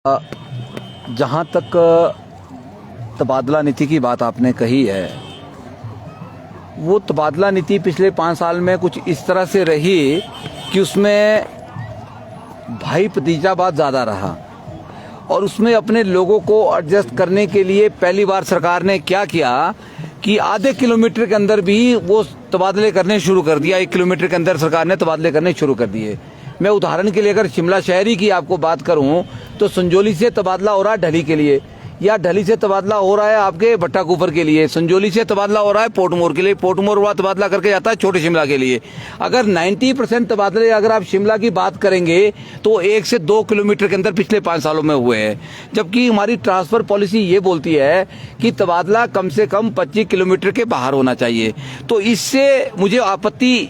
जहाँ तक तबादला नीति की बात आपने कही है, वो तबादला नीति पिछले 5 साल में कुछ इस तरह से रही कि उसमें भाई भतीजावाद ज़्यादा रहा और उसमें अपने लोगों को एडजस्ट करने के लिए पहली बार सरकार ने क्या किया कि आधे किलोमीटर के अंदर भी वो तबादले करने शुरू कर दिया। 1 किलोमीटर के अंदर सरकार ने तबादले करने शुरू कर दिए। मैं उदाहरण के लिए अगर शिमला शहरी की आपको बात करूं तो संजौली से तबादला हो रहा है ढली के लिए, या ढली से तबादला हो रहा है आपके भट्टा कुफर के लिए, संजौली से तबादला हो रहा है पोर्टमोर के लिए, पोर्टमोर वाला तबादला करके जाता है छोटे शिमला के लिए। अगर 90% तबादले अगर आप शिमला की बात करेंगे तो 1 से 2 किलोमीटर के अंदर पिछले 5 सालों में हुए हैं, जबकि हमारी ट्रांसफर पॉलिसी ये बोलती है कि तबादला कम से कम 25 किलोमीटर के बाहर होना चाहिए। तो इससे मुझे आपत्ति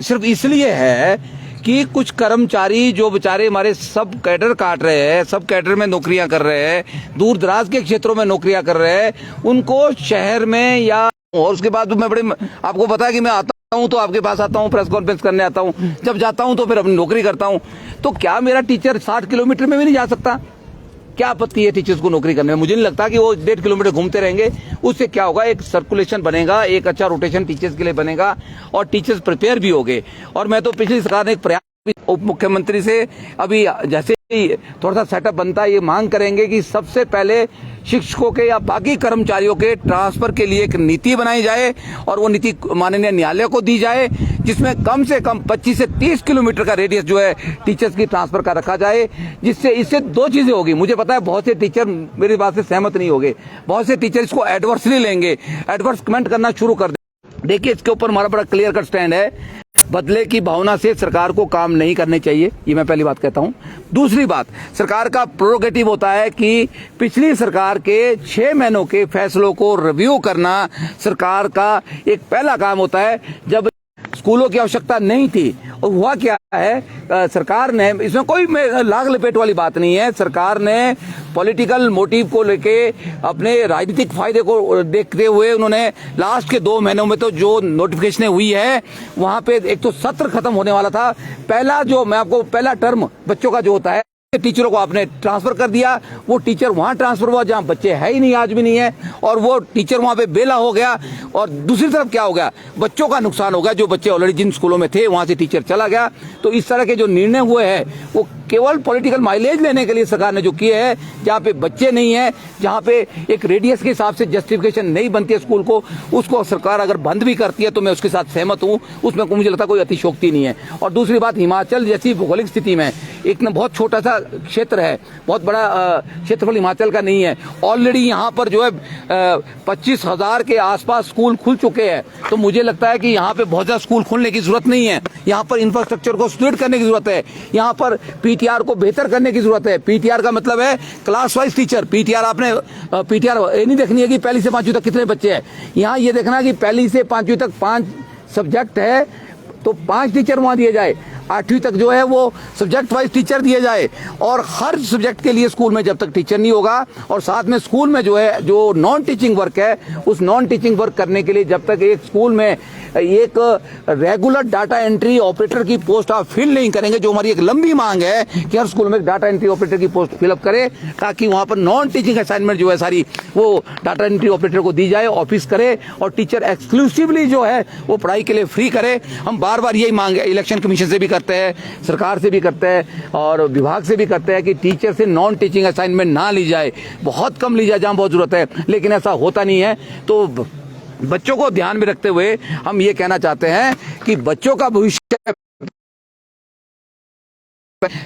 सिर्फ इसलिए है कि कुछ कर्मचारी जो बेचारे हमारे सब कैडर काट रहे हैं, सब कैडर में नौकरियां कर रहे हैं, दूर दराज के क्षेत्रों में नौकरियां कर रहे हैं, उनको शहर में या और उसके बाद मैं आपको पता है कि मैं आता हूं तो आपके पास आता हूं, प्रेस कॉन्फ्रेंस करने आता हूं, जब जाता हूं तो फिर अपनी नौकरी करता हूं। तो क्या मेरा टीचर 60 किलोमीटर में भी नहीं जा सकता? क्या आपत्ति है टीचर्स को नौकरी करने में? मुझे नहीं लगता कि वो 1.5 किलोमीटर घूमते रहेंगे। उससे क्या होगा, एक सर्कुलेशन बनेगा, एक अच्छा रोटेशन टीचर्स के लिए बनेगा और टीचर्स प्रिपेयर भी होंगे। और मैं तो पिछली सरकार ने एक प्रयास उप मुख्यमंत्री से अभी जैसे ही थोड़ा सा सेटअप बनता है, ये मांग करेंगे कि सबसे पहले शिक्षकों के या बाकी कर्मचारियों के ट्रांसफर के लिए एक नीति बनाई जाए और वो नीति माननीय न्यायालय को दी जाए, जिसमें कम से कम 25 से 30 किलोमीटर का रेडियस जो है टीचर्स की ट्रांसफर का रखा जाए। जिससे इससे 2 चीजें होगी। मुझे पता है बहुत से टीचर मेरी बात से सहमत नहीं होंगे, बहुत से टीचर इसको एडवर्सली लेंगे, एडवर्स कमेंट करना शुरू कर देंगे। देखिए, इसके ऊपर हमारा बड़ा क्लियर कट स्टैंड है। बदले की भावना से सरकार को काम नहीं करने चाहिए, ये मैं पहली बात कहता हूं। दूसरी बात, सरकार का प्रोरोगेटिव होता है कि पिछली सरकार के 6 महीनों के फैसलों को रिव्यू करना सरकार का एक पहला काम होता है। जब स्कूलों की आवश्यकता नहीं थी और हुआ क्या है, सरकार ने, इसमें कोई लाग लपेट वाली बात नहीं है, सरकार ने पॉलिटिकल मोटिव को लेके अपने राजनीतिक फायदे को देखते हुए उन्होंने लास्ट के 2 महीनों में तो जो नोटिफिकेशन हुई है वहां पे एक तो सत्र खत्म होने वाला था। पहला टर्म बच्चों का जो होता है, टीचरों को आपने ट्रांसफर कर दिया, वो टीचर वहां ट्रांसफर हुआ जहां बच्चे है ही नहीं, आज भी नहीं है, और वो टीचर वहां पे बेला हो गया। और दूसरी तरफ क्या हो गया, बच्चों का नुकसान हो गया, जो बच्चे ऑलरेडी जिन स्कूलों में थे वहां से टीचर चला गया। तो इस तरह के जो निर्णय हुए हैं वो केवल पॉलिटिकल माइलेज लेने के लिए सरकार ने जो किए हैं, जहां पे बच्चे नहीं है, जहां पे एक रेडियस के हिसाब से जस्टिफिकेशन नहीं बनती है स्कूल को, उसको सरकार अगर बंद भी करती है तो मैं उसके साथ सहमत हूं, उसमें मुझे लगता है कोई अतिशोक्ति नहीं है। और दूसरी बात, हिमाचल जैसी भौगोलिक स्थिति में एक बहुत छोटा सा क्षेत्र है, बहुत बड़ा क्षेत्रफल हिमाचल का नहीं है, ऑलरेडी यहाँ पर जो है 25,000 के आसपास स्कूल खुल चुके हैं। तो मुझे लगता है कि यहाँ पे बहुत ज्यादा स्कूल खोलने की जरूरत नहीं है, यहाँ पर इंफ्रास्ट्रक्चर को स्प्लिट करने की जरूरत है, यहाँ पर पीटीआर को बेहतर करने की जरूरत है। पीटीआर का मतलब है क्लास वाइज टीचर। पीटीआर ये नहीं देखनी है कि 1ली से 5वीं तक कितने बच्चे हैं, यहाँ ये देखना है कि 1ली से 5वीं तक 5 सब्जेक्ट है तो 5 टीचर वहां दिए जाए, 8वीं तक जो है वो सब्जेक्ट वाइज टीचर दिए जाए। और हर सब्जेक्ट के लिए स्कूल में जब तक टीचर नहीं होगा, और साथ में स्कूल में जो है जो नॉन टीचिंग वर्क है, उस नॉन टीचिंग वर्क करने के लिए जब तक एक स्कूल में एक रेगुलर डाटा एंट्री ऑपरेटर की पोस्ट आप फिल नहीं करेंगे, जो हमारी एक लंबी मांग है कि हर स्कूल में एक डाटा एंट्री ऑपरेटर की पोस्ट फिलअप करे, ताकि वहां पर नॉन टीचिंग असाइनमेंट जो है सारी वो डाटा एंट्री ऑपरेटर को दी जाए, ऑफिस करे, और टीचर एक्सक्लूसिवली जो है वो पढ़ाई के लिए फ्री करे। हम बार बार यही मांग है, इलेक्शन कमीशन से भी करते हैं, सरकार से भी करते हैं और विभाग से भी करते हैं कि टीचर से नॉन टीचिंग असाइनमेंट ना ली जाए, बहुत कम ली जाए जहां बहुत जरूरत है, लेकिन ऐसा होता नहीं है। तो बच्चों को ध्यान में रखते हुए हम ये कहना चाहते हैं कि बच्चों का भविष्य,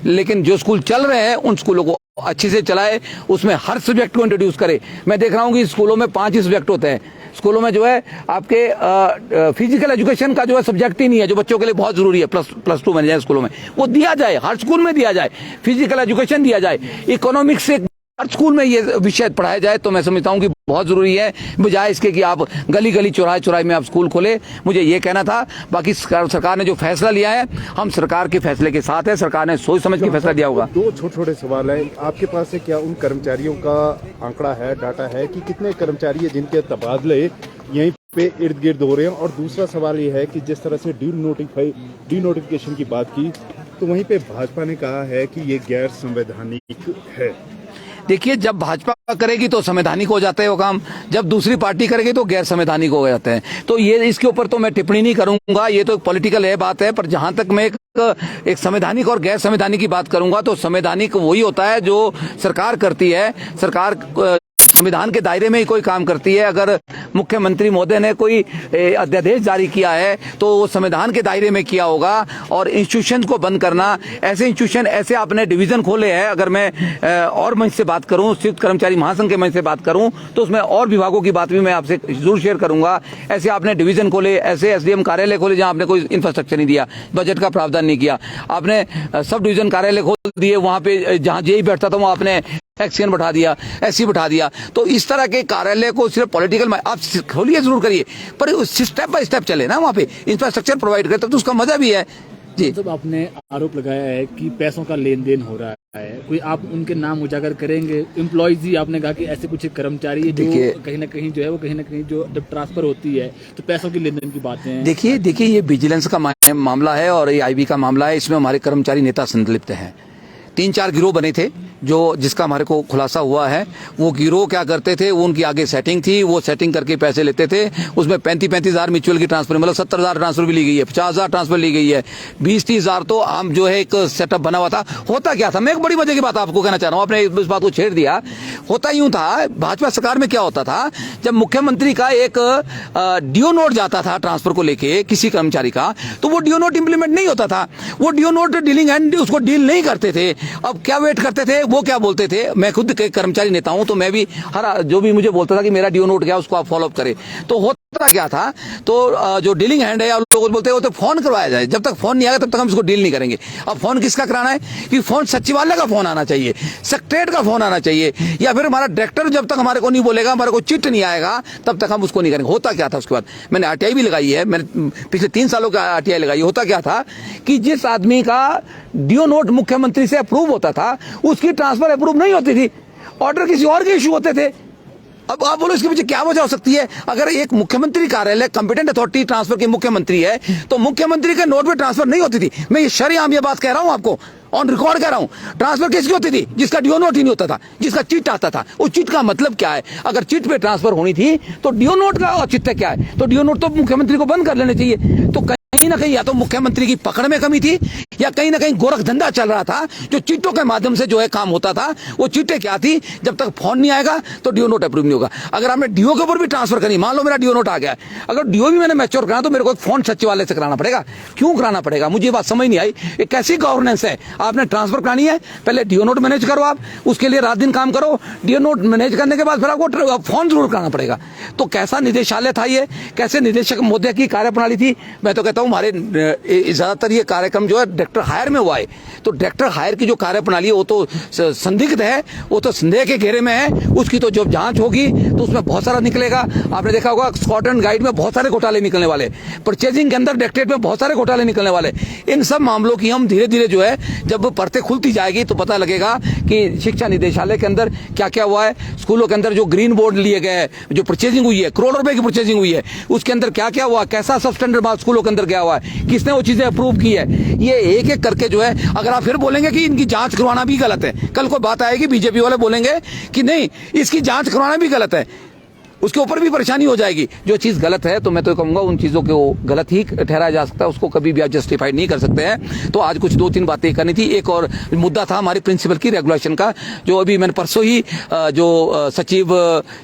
लेकिन जो स्कूल चल रहे हैं उन स्कूलों को अच्छे से चलाए, उसमें हर सब्जेक्ट को इंट्रोड्यूस करे। मैं देख रहा हूं कि स्कूलों में 5 ही सब्जेक्ट होते हैं, स्कूलों में जो है आपके फिजिकल एजुकेशन का जो है सब्जेक्ट ही नहीं है, जो बच्चों के लिए बहुत जरूरी है, प्लस 2 बन जाए स्कूलों में, वो दिया जाए, हर स्कूल में दिया जाए, फिजिकल एजुकेशन दिया जाए, इकोनॉमिक्स से हर स्कूल में ये विषय पढ़ाया जाए। तो मैं समझता हूं कि बहुत जरूरी है, बजाय इसके कि आप गली गली चौराहे चौराहे में आप स्कूल खोले। मुझे ये कहना था। बाकी सरकार ने जो फैसला लिया है, हम सरकार के फैसले के साथ है, सरकार ने सोच समझ के फैसला दिया होगा। 2 छोटे-छोटे सवाल हैं आपके पास से, क्या उन कर्मचारियों का आंकड़ा है, डाटा है कि कितने कर्मचारी है जिनके तबादले यहीं पे इर्द गिर्द हो रहे हैं? और दूसरा सवाल ये है कि जिस तरह से डी नोटिफिकेशन की बात की, तो वहीं पे भाजपा ने कहा है कि ये गैर संवैधानिक है। देखिए, जब भाजपा करेगी तो संवैधानिक हो जाता है वो काम, जब दूसरी पार्टी करेगी तो गैर संवैधानिक हो जाते हैं। तो ये इसके ऊपर तो मैं टिप्पणी नहीं करूंगा, ये तो एक पॉलिटिकल है बात है। पर जहां तक मैं एक संवैधानिक और गैर संवैधानिक की बात करूंगा तो संवैधानिक वही होता है जो सरकार करती है। सरकार संविधान के दायरे में ही कोई काम करती है। अगर मुख्यमंत्री महोदय ने कोई अध्यादेश जारी किया है तो वो संविधान के दायरे में किया होगा। और इंस्टीट्यूशन को बंद करना, ऐसे इंस्टीट्यूशन, ऐसे आपने डिवीजन खोले हैं। अगर मैं और मंच से बात करूं, संयुक्त कर्मचारी महासंघ के मंच से बात करूं, तो उसमें और विभागों की बात भी मैं आपसे जरूर शेयर करूंगा। ऐसे आपने डिवीजन खोले, ऐसे एसडीएम कार्यालय खोले जहां आपने कोई इंफ्रास्ट्रक्चर नहीं दिया, बजट का प्रावधान नहीं किया। आपने सब डिवीजन कार्यालय खोल दिए, वहां पे जहां जेई बैठता था वहां आपने एक्सीएन बैठा दिया, ऐसी बैठा दिया। तो इस तरह के कार्यालय को सिर्फ पॉलिटिकल आप खोलिए, जरूर करिए, पर स्टेप बाय स्टेप चले ना, वहाँ पे इंफ्रास्ट्रक्चर प्रोवाइड करे, तब तो उसका मजा भी है जी। जब आपने आरोप लगाया है कि पैसों का लेन देन हो रहा है, कोई आप उनके नाम उजागर करेंगे? एम्प्लॉयज ही आपने कहा कि ऐसे कुछ कर्मचारी है जो कहीं ना कहीं जो है वो कहीं ना कहीं जो जब ट्रांसफर होती है तो पैसों की लेन देन की बातें हैं। देखिए ये विजिलेंस का मामला है और ये आईबी का मामला है। इसमें हमारे कर्मचारी नेता संलिप्त हैं। 3-4 गिरोह बने थे जिसका हमारे को खुलासा हुआ है। वो गिरोह क्या करते थे, वो उनकी आगे सेटिंग थी, वो सेटिंग करके पैसे लेते थे। उसमें 35-35 हजार म्यूचुअल की ट्रांसफर, मतलब 70,000 ट्रांसफर भी ली गई है, 50,000 ट्रांसफर ली गई है, 20-30 हजार तो आम जो है एक सेटअप बना हुआ था। होता क्या था, मैं एक बड़ी मजे की बात आपको कहना चाह रहा हूँ, आपने इस बात को छेड़ दिया। होता यूं था, भाजपा सरकार में क्या होता था, जब मुख्यमंत्री का एक डीओ नोट जाता था ट्रांसफर को लेके किसी कर्मचारी का, तो वो डीओ नोट इंप्लीमेंट नहीं होता था। वो डीओ नोट डीलिंग एंड उसको डील नहीं करते थे। अब क्या वेट करते थे, वो क्या बोलते थे, मैं खुद कर्मचारी नेता हूं तो मैं भी हर जो भी मुझे बोलता था कि मेरा डीओ नोट गया उसको आप फॉलोअप करें। तो होता क्या था, तो जो डीलिंग हैंड है, लोग बोलते हैं वो तो फोन करवाया जाए, जब तक फोन नहीं आएगा तब तक हम इसको डील नहीं करेंगे। अब फोन किसका कराना है कि फोन सचिवालय का फोन आना चाहिए, सेक्रेटरीट का फोन आना चाहिए, या फिर हमारा डायरेक्टर जब तक हमारे को नहीं बोलेगा, हमारे को चिट नहीं आएगा, तब तक हम उसको नहीं करेंगे। होता क्या था, उसके बाद मैंने आरटीआई भी लगाई है, मैंने पिछले 3 सालों का आरटीआई लगाई। होता क्या था कि जिस आदमी का डीओ नोट मुख्यमंत्री से अप्रूव होता था उसकी ट्रांसफर अप्रूव नहीं होती थी, ऑर्डर किसी और के इशू होते थे। अब आप बोलो इसके पीछे क्या वजह हो सकती है? अगर एक मुख्यमंत्री कार्यालय कंपिटेंट अथॉरिटी ट्रांसफर के मुख्यमंत्री है तो मुख्यमंत्री के नोट पे ट्रांसफर नहीं होती थी। मैं ये शरेआम ये बात कह रहा हूं आपको, ऑन रिकॉर्ड कह रहा हूं। ट्रांसफर किसकी होती थी? जिसका डीओ नोट ही नहीं होता था, जिसका चिट आता था। उस चिट का मतलब क्या है? अगर चिट पे ट्रांसफर होनी थी तो डीओ नोट का औचित्य क्या है? तो डीओ नोट तो मुख्यमंत्री को बंद कर लेने चाहिए। तो कहीं ना कहीं या तो मुख्यमंत्री की पकड़ में कमी थी या कहीं ना कहीं गोरख धंधा चल रहा था, जो चिट्टों के माध्यम से जो है काम होता था। वो चिट्टे क्या थी, जब तक फोन नहीं आएगा तो डीओ नोट अप्रूव नहीं होगा। अगर आपने डीओ के ऊपर भी ट्रांसफर करी, मान लो मेरा डीओ नोट आ गया है, अगर डीओ भी मैंने मैच्योर कराना तो मेरे को एक फोन सचिवालय से कराना पड़ेगा। क्यों कराना पड़ेगा? मुझे ये बात समझ नहीं आई। ये कैसी गवर्नेंस है? आपने ट्रांसफर करानी है, पहले डीओ नोट मैनेज करो, आप उसके लिए रात दिन काम करो, डीओ नोट मैनेज करने के बाद फिर आपको फोन जरूर कराना पड़ेगा। तो कैसा निदेशालय था ये, कैसे निदेशक महोदय की कार्यप्रणाली थी? मैं तो कहता हूं हमारे ज्यादातर ये कार्यक्रम जो है डायरेक्टर हायर में हुआ है। तो डायरेक्टर हायर की जो कार्यप्रणाली है वो तो संदिग्ध है, वो तो संदेह के घेरे में है। उसकी तो जब जांच होगी तो उसमें बहुत सारा निकलेगा। आपने देखा होगा स्कॉटलैंड गाइड में बहुत सारे घोटाले निकलने वाले, परचेजिंग के अंदर डायरेक्टरेट में बहुत सारे घोटाले निकलने वाले। इन सब मामलों की हम धीरे धीरे जो है जब परतें खुलती जाएगी तो पता लगेगा कि शिक्षा निदेशालय के अंदर क्या क्या हुआ है। स्कूलों के अंदर जो ग्रीन बोर्ड लिए गए, जो परचेजिंग हुई है, करोड़ों रुपए की परचेजिंग हुई है, उसके अंदर क्या क्या हुआ, कैसा सब स्टैंडर्ड माल स्कूलों के अंदर गया हुआ है, किसने वो चीजें अप्रूव की है। ये एक एक करके जो है, अगर आप फिर बोलेंगे कि इनकी जांच करवाना भी गलत है, कल को बात आएगी बीजेपी वाले बोलेंगे कि नहीं इसकी जांच करवाना भी गलत है, उसके ऊपर भी परेशानी हो जाएगी। जो चीज गलत है तो मैं तो कहूंगा उन चीजों को गलत ही ठहराया जा सकता है, उसको कभी भी आप जस्टिफाइड नहीं कर सकते हैं। तो आज कुछ 2-3 बातें करनी थी। एक और मुद्दा था हमारे प्रिंसिपल की रेगुलेशन का, जो अभी मैंने परसों ही जो सचिव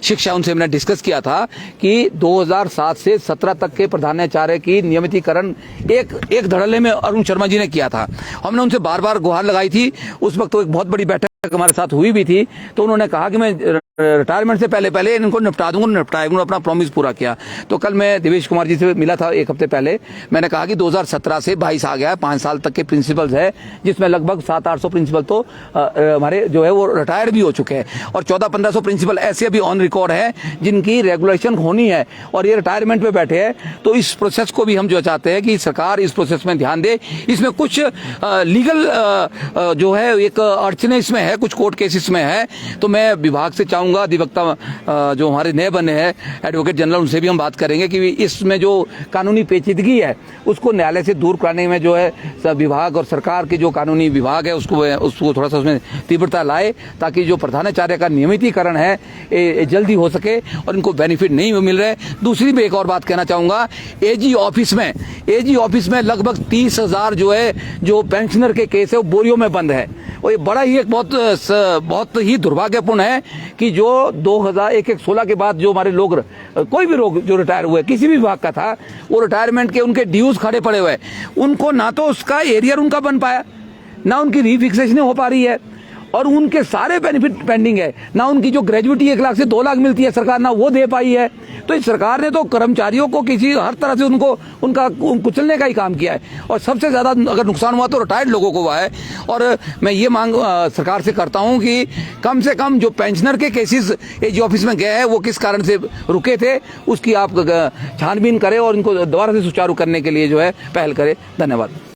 शिक्षा उनसे मैंने डिस्कस किया था कि 2007 से 17 तक के प्रधानाचार्य की नियमितीकरण एक धड़ल्ले में अरुण शर्मा जी ने किया था। हमने उनसे बार बार गुहार लगाई थी। उस वक्त तो एक बहुत बड़ी बैठक हमारे साथ हुई भी थी, तो उन्होंने कहा कि मैं रिटायरमेंट से पहले इनको निपटा दूंगा, अपना प्रॉमिस पूरा किया। तो कल मैं देवेश कुमार जी से मिला था 1 हफ्ते पहले, मैंने कहा कि 2017 से 22 आ गया, 5 साल तक के प्रिंसिपल्स है, जिसमें लगभग 700-800 प्रिंसिपल तो हमारे जो है वो रिटायर भी हो चुके हैं, और 1400-1500 प्रिंसिपल ऐसे अभी ऑन रिकॉर्ड है जिनकी रेगुलेशन होनी है और ये रिटायरमेंट पे बैठे हैं। तो इस प्रोसेस को भी हम जो चाहते हैं कि सरकार इस प्रोसेस में ध्यान दे। इसमें कुछ लीगल जो है एक अड़चने इसमें है, कुछ कोर्ट केसेस में है, तो मैं विभाग से चाहूंगा चाहूँगा अधिवक्ता जो हमारे नए बने हैं एडवोकेट जनरल, उनसे भी हम बात करेंगे कि इसमें जो कानूनी पेचीदगी है उसको न्यायालय से दूर कराने में जो है सब विभाग और सरकार के जो कानूनी विभाग है उसको थोड़ा सा उसमें तीव्रता लाए, ताकि जो प्रधानाचार्य का नियमितीकरण है ये जल्दी हो सके और इनको बेनिफिट नहीं मिल रहे। दूसरी मैं एक और बात कहना चाहूँगा, एजी ऑफिस में लगभग 30,000 जो है जो पेंशनर के केस है वो बोरियों में बंद है। और ये बड़ा ही एक बहुत ही दुर्भाग्यपूर्ण है कि जो 2016 के बाद जो हमारे लोग, कोई भी लोग जो रिटायर हुए किसी भी विभाग का था, वो रिटायरमेंट के उनके ड्यूज खड़े पड़े हुए, उनको ना तो उसका एरियर उनका बन पाया, ना उनकी रीफिक्सेशन हो पा रही है, और उनके सारे बेनिफिट पेंडिंग है। ना उनकी जो ग्रेजुएटी 1 लाख से 2 लाख मिलती है सरकार, ना वो दे पाई है। तो इस सरकार ने तो कर्मचारियों को किसी हर तरह से उनका कुचलने का ही काम किया है, और सबसे ज्यादा अगर नुकसान हुआ तो रिटायर्ड लोगों को हुआ है। और मैं ये मांग सरकार से करता हूं कि कम से कम जो पेंशनर के केसेस एजी ऑफिस में गए हैं वो किस कारण से रुके थे, उसकी आप छानबीन करें और इनको दोबारा से सुचारू करने के लिए जो है पहल करें। धन्यवाद।